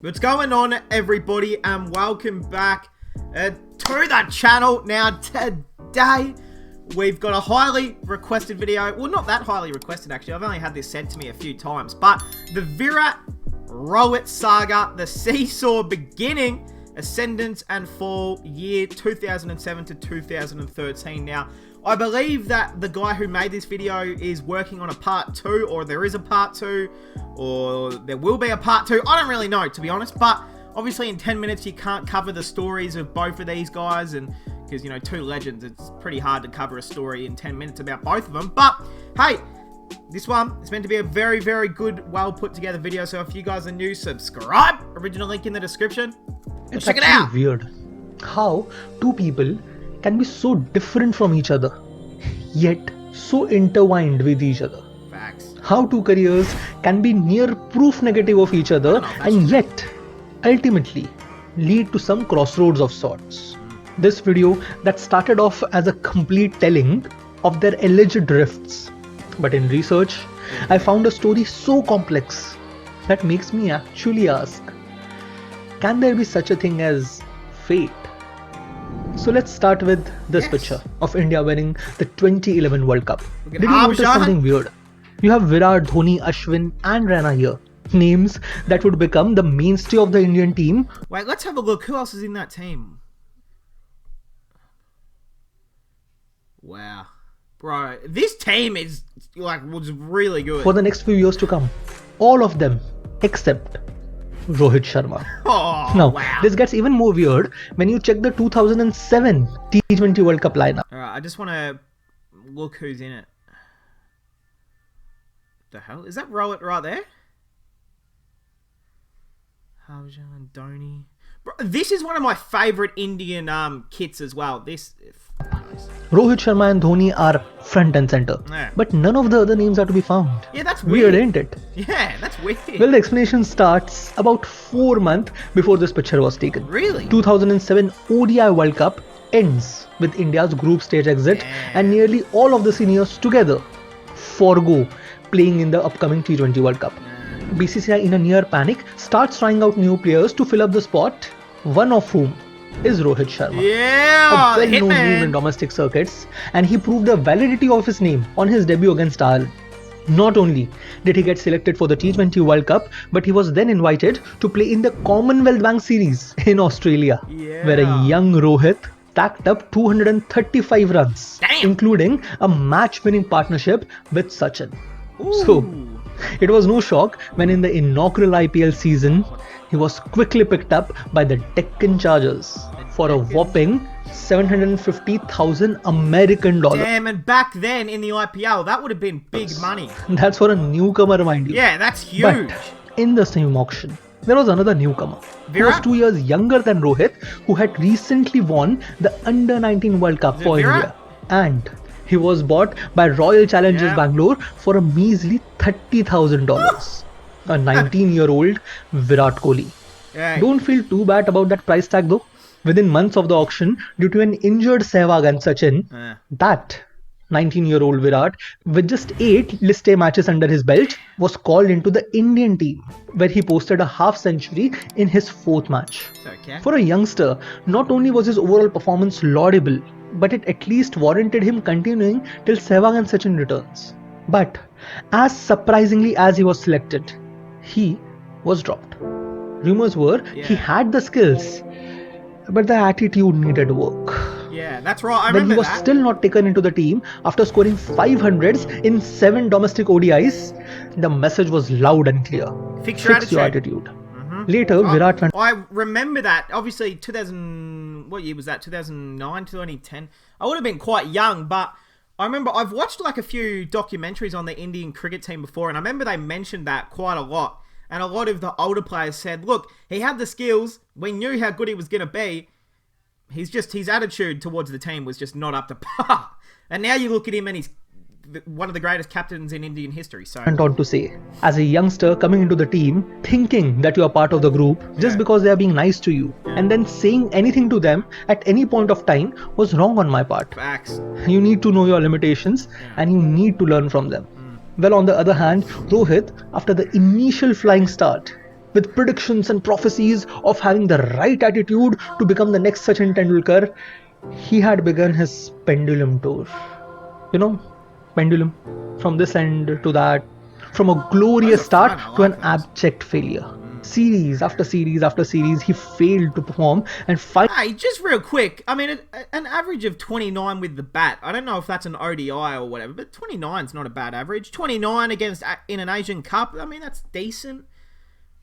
What's going on, everybody, and welcome back to the channel. Now today we've got a highly requested video. Well, not that highly requested actually, I've only had this sent to me a few times, but the Virat-Rohit Saga, the seesaw beginning, Ascendance and Fall, year 2007 to 2013. Now I believe that the guy who made this video is working on a part 2, or there is a part 2, or there will be a part 2. I don't really know, to be honest, but obviously in 10 minutes you can't cover the stories of both of these guys, and because, you know, two legends, it's pretty hard to cover a story in 10 minutes about both of them. But hey, this one is meant to be a very, very good, well put together video, so if you guys are new, subscribe. Original link in the description. It's check it out. Weird how two people can be so different from each other, yet so intertwined with each other. Facts. How two careers can be near proof negative of each other and yet ultimately lead to some crossroads of sorts. This video that started off as a complete telling of their alleged drifts, but in research I found a story so complex that makes me actually ask, can there be such a thing as fate? So let's start with this picture of India winning the 2011 World Cup. Did you notice something weird? You have Virat, Dhoni, Ashwin and Raina here. Names that would become the mainstay of the Indian team. Wait, let's have a look. Who else is in that team? Wow. Bro, this team is, was really good. For the next few years to come. All of them except Rohit Sharma. Oh, now, wow. This gets even more weird when you check the 2007 T20 World Cup lineup. Alright, I just want to look who's in it. The hell? Is that Rohit right there? Harjan, Dhoni. Bro, this is one of my favourite Indian kits as well. This... Nice. Rohit Sharma and Dhoni are front and center. Yeah. But none of the other names are to be found. Yeah, that's weird. Weird, ain't it? Yeah, that's weird. Well, the explanation starts about 4 months before this picture was taken. Really? 2007 ODI World Cup ends with India's group stage exit and nearly all of the seniors together forgo playing in the upcoming T20 World Cup. BCCI, in a near panic, starts trying out new players to fill up the spot, one of whom is Rohit Sharma. Yeah, a well-known name in domestic circuits, and he proved the validity of his name on his debut against Ireland. Not only did he get selected for the T20 World Cup, but he was then invited to play in the Commonwealth Bank Series in Australia, where a young Rohit tacked up 235 runs, including a match-winning partnership with Sachin. So, it was no shock when in the inaugural IPL season, he was quickly picked up by the Deccan Chargers for a whopping 750,000 American dollars. Damn, and back then in the IPL, that would have been big money. That's for a newcomer, mind you. Yeah, that's huge. But in the same auction, there was another newcomer who was 2 years younger than Rohit, who had recently won the Under-19 World Cup for India. And he was bought by Royal Challengers Bangalore for a measly $30,000. A 19-year-old Virat Kohli. Don't feel too bad about that price tag though. Within months of the auction, due to an injured Sehwag and Sachin, that 19-year-old Virat, with just 8 List A matches under his belt, was called into the Indian team, where he posted a half-century in his 4th match. For a youngster, not only was his overall performance laudable, but it at least warranted him continuing till Sehwag and Sachin returns. But as surprisingly as he was selected, he was dropped. Rumors were he had the skills, but the attitude needed work. Yeah, that's right. I remember he was still not taken into the team after scoring 500s in 7 domestic ODIs. The message was loud and clear. Fix your attitude. Later, Virat went... I remember that. Obviously, what year was that? 2009, 2010. I would have been quite young, but I remember I've watched like a few documentaries on the Indian cricket team before, and I remember they mentioned that quite a lot. And a lot of the older players said, look, he had the skills. We knew how good he was going to be. His attitude towards the team was just not up to par. And now you look at him and he's one of the greatest captains in Indian history. So went on to say, as a youngster coming into the team, thinking that you are part of the group just because they are being nice to you, and then saying anything to them at any point of time was wrong on my part. Facts. You need to know your limitations and you need to learn from them. Well, on the other hand, Rohit, after the initial flying start, with predictions and prophecies of having the right attitude to become the next Sachin Tendulkar, he had begun his pendulum tour. You know, pendulum from this end to that, from a glorious start to an abject failure. Series after series after series, he failed to perform and Hey, just real quick, I mean, an average of 29 with the bat. I don't know if that's an ODI or whatever, but 29 is not a bad average. 29 against in an Asian Cup, I mean, that's decent.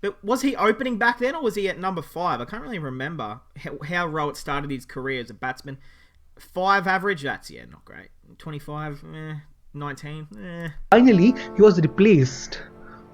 But was he opening back then, or was he at number 5? I can't really remember how Rohit started his career as a batsman. 5 average, that's, yeah, not great. 25, 19, Finally, he was replaced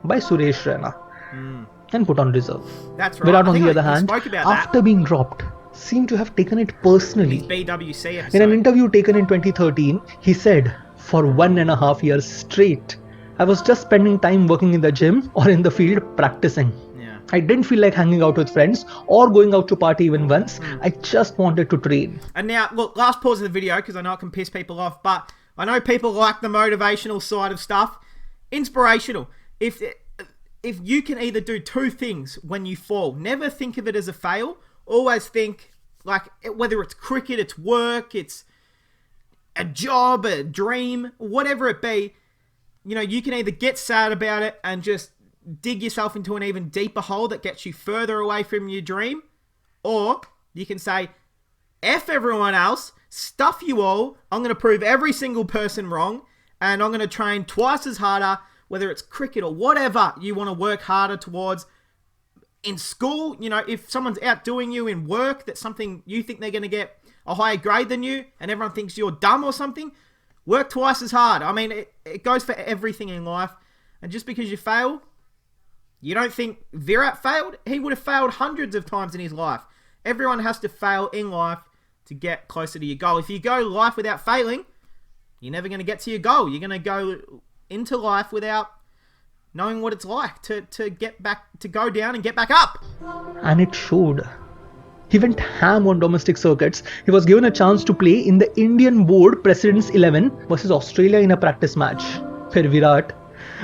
by Suresh Raina and put on reserve. That's right. Virat, on the other hand, after being dropped, seemed to have taken it personally. BWC episode. In an interview taken in 2013, he said, "For 1.5 years straight, I was just spending time working in the gym or in the field practicing. Yeah. I didn't feel like hanging out with friends or going out to party even once. I just wanted to train." And now, look, last pause of the video, because I know it can piss people off, but I know people like the motivational side of stuff. Inspirational. If you can either do 2 things when you fall, never think of it as a fail. Always think, like, whether it's cricket, it's work, it's a job, a dream, whatever it be, you know, you can either get sad about it and just dig yourself into an even deeper hole that gets you further away from your dream, or you can say, F everyone else, stuff you all, I'm going to prove every single person wrong, and I'm going to train twice as harder, whether it's cricket or whatever you want to work harder towards. In school, you know, if someone's outdoing you in work, that's something you think they're going to get a higher grade than you, and everyone thinks you're dumb or something, work twice as hard. I mean, it goes for everything in life. And just because you fail, you don't think Virat failed? He would have failed hundreds of times in his life. Everyone has to fail in life to get closer to your goal. If you go life without failing, you're never going to get to your goal. You're going to go into life without knowing what it's like to get back, to go down and get back up. And it showed. He went ham on domestic circuits. He was given a chance to play in the Indian board President's 11 versus Australia in a practice match, where Virat,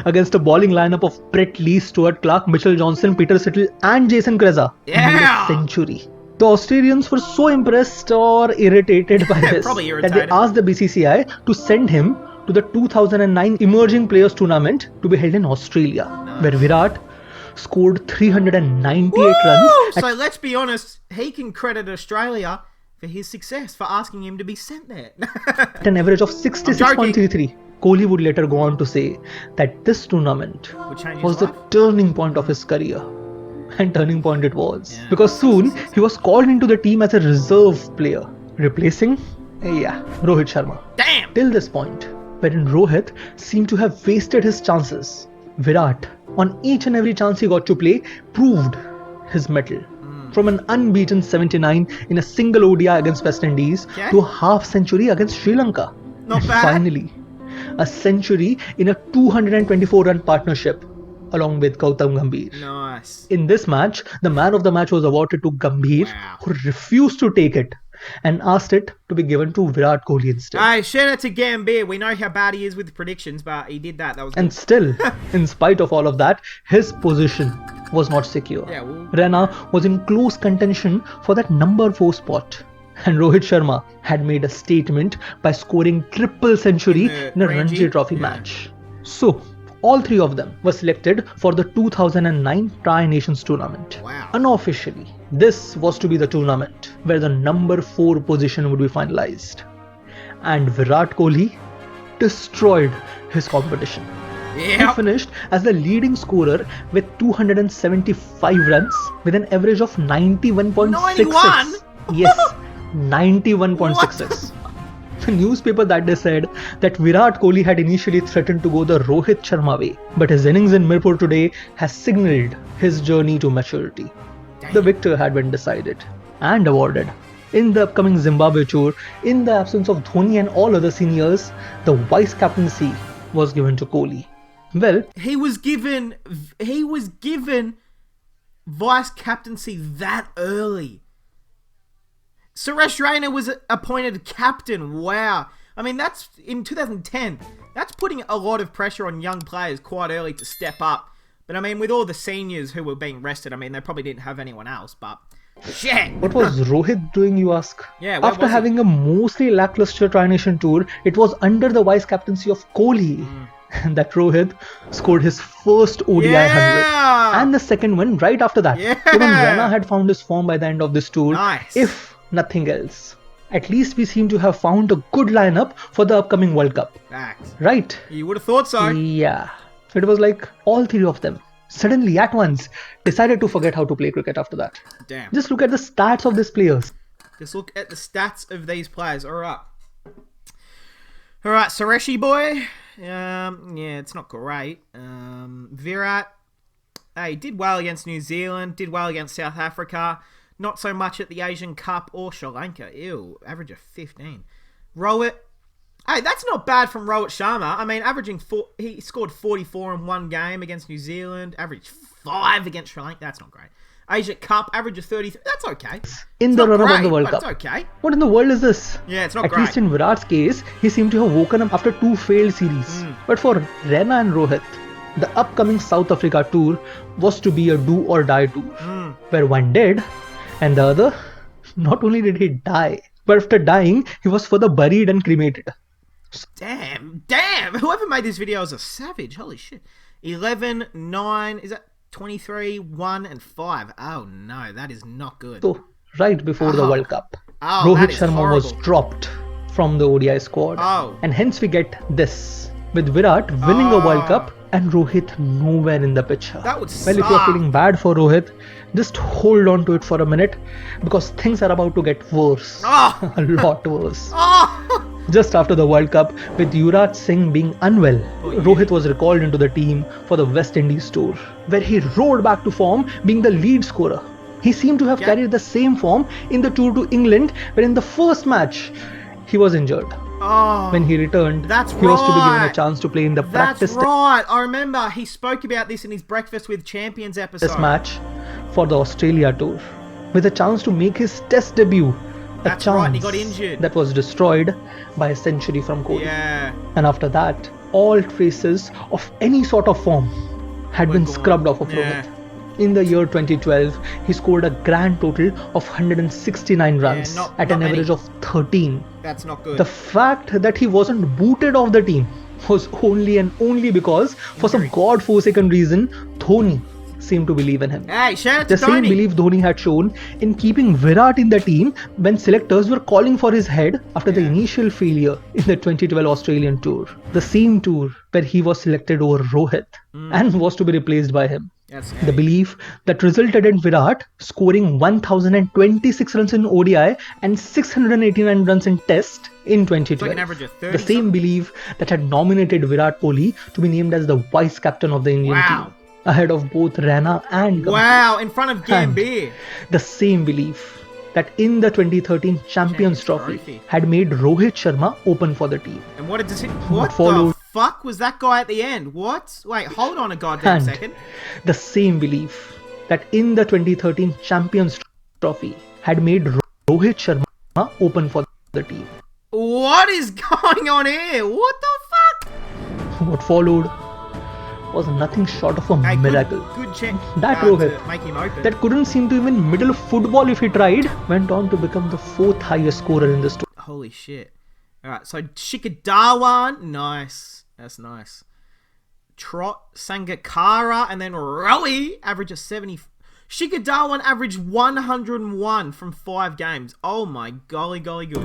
against a bowling lineup of Brett Lee, Stuart Clarke, Mitchell Johnson, Peter Sittl and Jason Kreza, made a century. The Australians were so impressed or irritated by this that they asked the BCCI to send him to the 2009 Emerging Players Tournament to be held in Australia, where Virat scored 398 runs. So let's be honest, he can credit Australia for his success, for asking him to be sent there. At an average of 66.33. Kohli would later go on to say that this tournament was the turning point of his career. And turning point it was. Because soon he was called into the team as a reserve player, replacing, Rohit Sharma. Damn! Till this point, wherein Rohit seemed to have wasted his chances, Virat, on each and every chance he got to play, proved his mettle. From an unbeaten 79 in a single ODI against West Indies to a half century against Sri Lanka. Not bad. Finally, a century in a 224-run partnership along with Gautam Gambhir. Nice. In this match, the man of the match was awarded to Gambhir, who refused to take it and asked it to be given to Virat Kohli instead. Hey, shout out to Gambhir. We know how bad he is with predictions, but he did that. That was good. And still, in spite of all of that, his position was not secure. Raina was in close contention for that number 4 spot. And Rohit Sharma had made a statement by scoring triple century in a Ranji Trophy match. So, all 3 of them were selected for the 2009 Tri-Nations tournament. Unofficially, this was to be the tournament where the number 4 position would be finalized. And Virat Kohli destroyed his competition. He finished as the leading scorer with 275 runs with an average of 91.66. Yes, 91.66. The newspaper that day said that Virat Kohli had initially threatened to go the Rohit Sharma way, but his innings in Mirpur today has signalled his journey to maturity. The victor had been decided and awarded. In the upcoming Zimbabwe tour, in the absence of Dhoni and all other seniors, the vice captaincy was given to Kohli. Well, he was given vice captaincy that early. Suresh Raina was appointed captain. Wow. I mean, that's in 2010. That's putting a lot of pressure on young players quite early to step up. But I mean, with all the seniors who were being rested, I mean, they probably didn't have anyone else, but shit. What was Rohit doing, you ask? Yeah, where After was he? having a mostly lackluster Tri-Nation tour, it was under the vice captaincy of Kohli that Rohit scored his first ODI 100. And the second one right after that. Even Raina had found his form by the end of this tour, if nothing else. At least we seem to have found a good lineup for the upcoming World Cup. Facts. Right? You would have thought so. Yeah. It was like all three of them suddenly at once decided to forget how to play cricket after that. Damn. Just look at the stats of these players. Just look at the stats of these players. Alright, Sureshi boy. Yeah, it's not great. Virat. Hey, did well against New Zealand. Did well against South Africa. Not so much at the Asian Cup or Sri Lanka. Ew, average of 15. Rohit. Hey, that's not bad from Rohit Sharma. I mean, he scored 44 in one game against New Zealand. Averaged 5 against Sri Lanka. That's not great. Asia Cup, average of 33. That's okay. In the run-up of the World Cup. It's okay. What in the world is this? Yeah, it's not At great. least in Virat's case, he seemed to have woken up after 2 failed series. But for Raina and Rohit, the upcoming South Africa tour was to be a do-or-die tour. Where one did, and the other, not only did he die, but after dying, he was further buried and cremated. Damn. Whoever made this video is a savage. Holy shit. 11, 9, is that 23, 1 and 5? Oh no, that is not good. So, right before the World Cup, that Rohit is Sharma horrible. was dropped from the ODI squad. And hence we get this, with Virat winning a World Cup and Rohit nowhere in the picture. That would Well, if you're feeling bad for Rohit, just hold on to it for a minute, because things are about to get worse. A lot worse. Just after the World Cup, with Yuvraj Singh being unwell, Rohit was recalled into the team for the West Indies tour, where he roared back to form, being the lead scorer. He seemed to have carried the same form in the tour to England, where in the first match, he was injured. When he returned, he was to be given a chance to play in the practice I remember he spoke about this in his Breakfast with Champions episode. Match for the Australia tour, with a chance to make his test debut. That's right, he got injured. That was destroyed by a century from Kohli. Yeah. And after that, all traces of any sort of form had been scrubbed off of Rohit. In the year 2012, he scored a grand total of 169 runs at an average of 13. That's not good. The fact that he wasn't booted off the team was only and only because, for some god-forsaken reason, Dhoni seemed to believe in him. Hey, shout out to The same belief Dhoni had shown in keeping Virat in the team when selectors were calling for his head after the initial failure in the 2012 Australian tour. The same tour where he was selected over Rohit and was to be replaced by him. The belief that resulted in Virat scoring 1026 runs in ODI and 689 runs in Test in 2012. Like an average of 30 the same belief that had nominated Virat Kohli to be named as the vice captain of the Indian team, ahead of both Raina and Gambhir. In front of Gambhir. The same belief that in the 2013 Champions Trophy had made Rohit Sharma open for the team. And what the fuck was that guy at the end? What? Wait, hold on a goddamn second. The same belief that in the 2013 Champions Trophy had made Rohit Sharma open for the team. What is going on here? What the fuck? What followed was nothing short of a miracle. Good chance that Rohit, make him open. That couldn't seem to even middle football if he tried, went on to become the 4th highest scorer in this tour. Holy shit. Alright, so Shikhar Dhawan, nice. That's nice. Trot, Sangakkara, and then Rowie, average of 70. Shikhar Dhawan averaged 101 from 5 games. Oh my golly good.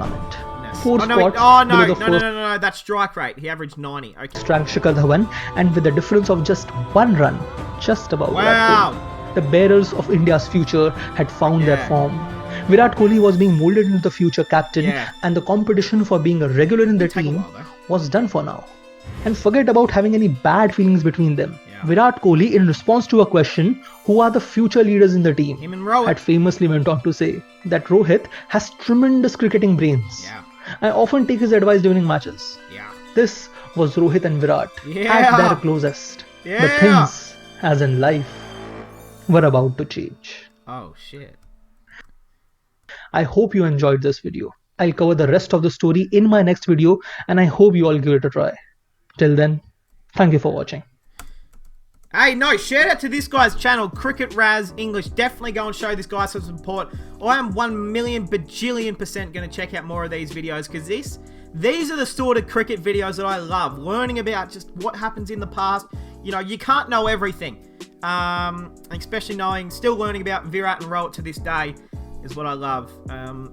No, that's strike rate. He averaged 90. Okay. Strike Shikhar Dhawan, and with a difference of just 1 run, just about the bearers of India's future had found their form. Virat Kohli was being molded into the future captain, and the competition for being a regular in the team was done for now. And forget about having any bad feelings between them. Virat Kohli, in response to a question, who are the future leaders in the team, him and Rohit, had famously went on to say that Rohit has tremendous cricketing brains. I often take his advice during matches. This was Rohit and Virat at their closest. But things, as in life, were about to change. Oh shit. I hope you enjoyed this video. I'll cover the rest of the story in my next video, and I hope you all give it a try. Till then, thank you for watching. Hey, no, shout out to this guy's channel, Cricket Raz English. Definitely go and show this guy some support. I am 1,000,000 bajillion% going to check out more of these videos because these are the sort of cricket videos that I love. Learning about just what happens in the past. You know, you can't know everything. Especially still learning about Virat and Rohit to this day is what I love.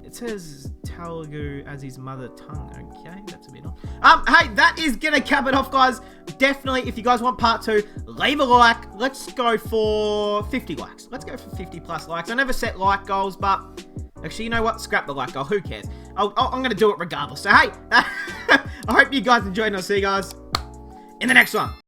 It says Telugu as his mother tongue. Okay, that's a bit odd. Hey, that is gonna cap it off, guys. Definitely, if you guys want part 2, leave a like. Let's go for 50 likes. Let's go for 50 plus likes. I never set like goals, but actually, you know what? Scrap the like goal. Who cares? I'm gonna do it regardless. So hey, I hope you guys enjoyed, and I'll see you guys in the next one.